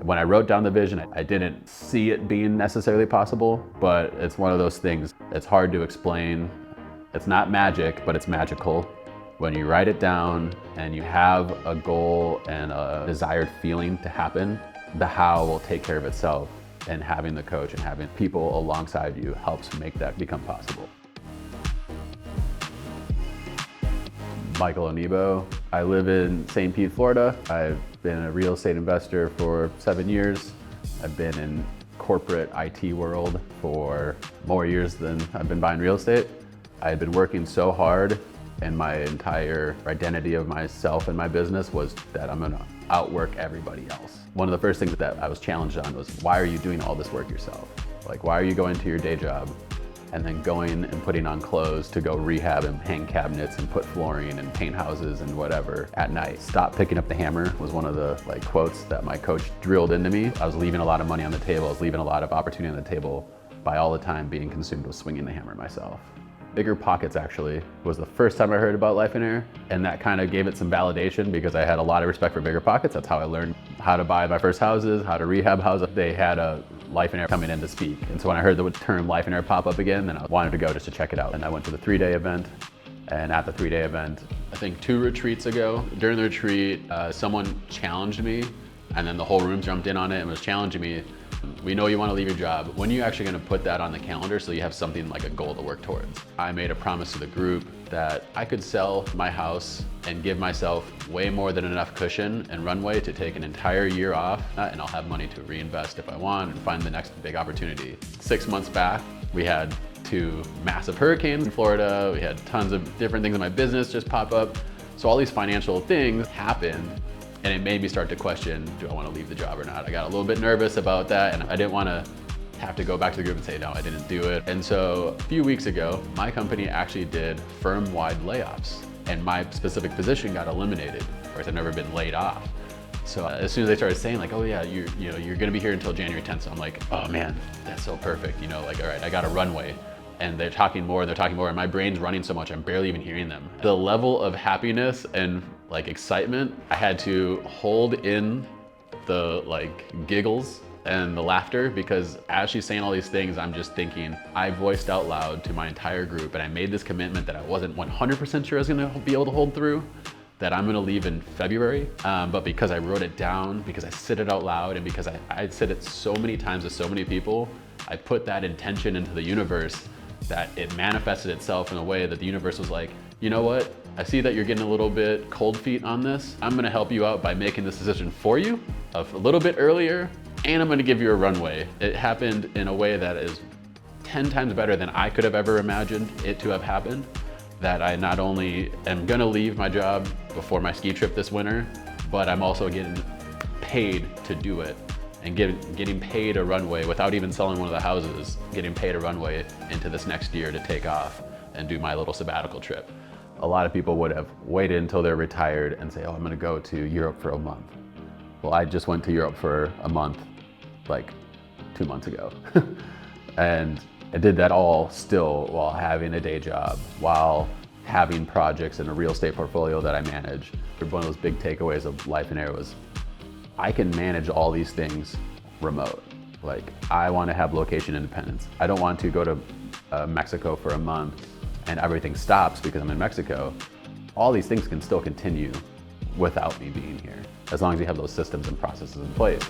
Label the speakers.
Speaker 1: When I wrote down the vision, I didn't see it being necessarily possible, but it's one of those things. It's hard to explain. It's not magic, but it's magical. When you write it down and you have a goal and a desired feeling to happen, the how will take care of itself, and having the coach and having people alongside you helps make that become possible. Michael Onuigbo. I live in St. Pete, Florida. I've been a real estate investor for 7 years. I've been in corporate IT world for more years than I've been buying real estate. I had been working so hard, and my entire identity of myself and my business was that I'm gonna outwork everybody else. One of the first things that I was challenged on was, why are you doing all this work yourself? Like, why are you going to your day job and then going and putting on clothes to go rehab and hang cabinets and put flooring and paint houses and whatever at night? Stop picking up the hammer was one of the quotes that my coach drilled into me. I was leaving a lot of money on the table. I was leaving a lot of opportunity on the table by all the time being consumed with swinging the hammer myself. Bigger Pockets actually was the first time I heard about Lifeonaire, and that kind of gave it some validation because I had a lot of respect for Bigger Pockets. That's how I learned how to buy my first houses, how to rehab houses. They had a Lifeonaire coming in to speak. And so when I heard the term Lifeonaire pop up again, then I wanted to go just to check it out. And I went to the 3-day event. And at the 3-day event, I think 2 retreats ago, during the retreat, someone challenged me, and then the whole room jumped in on it and was challenging me. We know you want to leave your job. When are you actually going to put that on the calendar so you have something like a goal to work towards? I made a promise to the group that I could sell my house and give myself way more than enough cushion and runway to take an entire year off, and I'll have money to reinvest if I want and find the next big opportunity. 6 months back, we had 2 massive hurricanes in Florida. We had tons of different things in my business just pop up. So all these financial things happened, and it made me start to question, do I want to leave the job or not? I got a little bit nervous about that, and I didn't want to have to go back to the group and say, no, I didn't do it. And so a few weeks ago, my company actually did firm-wide layoffs, and my specific position got eliminated. Of course, I've never been laid off. So as soon as they started saying oh yeah, you're gonna be here until January 10th, so I'm like, oh man, that's so perfect. All right, I got a runway. And they're talking more, and my brain's running so much, I'm barely even hearing them. The level of happiness and excitement, I had to hold in the giggles and the laughter, because as she's saying all these things, I'm just thinking, I voiced out loud to my entire group, and I made this commitment that I wasn't 100% sure I was gonna be able to hold through, that I'm gonna leave in February. But because I wrote it down, because I said it out loud, and because I said it so many times to so many people, I put that intention into the universe, that it manifested itself in a way that the universe was like, you know what? I see that you're getting a little bit cold feet on this. I'm gonna help you out by making this decision for you a little bit earlier, and I'm gonna give you a runway. It happened in a way that is 10 times better than I could have ever imagined it to have happened. That I not only am gonna leave my job before my ski trip this winter, but I'm also getting paid to do it. And getting paid a runway without even selling one of the houses, getting paid a runway into this next year to take off and do my little sabbatical trip. A lot of people would have waited until they're retired and say, oh, I'm gonna go to Europe for a month. Well, I just went to Europe for a month, 2 months ago. And I did that all still while having a day job, while having projects in a real estate portfolio that I manage. One of those big takeaways of Lifeonaire was, I can manage all these things remote. I want to have location independence. I don't want to go to Mexico for a month and everything stops because I'm in Mexico. All these things can still continue without me being here, as long as you have those systems and processes in place.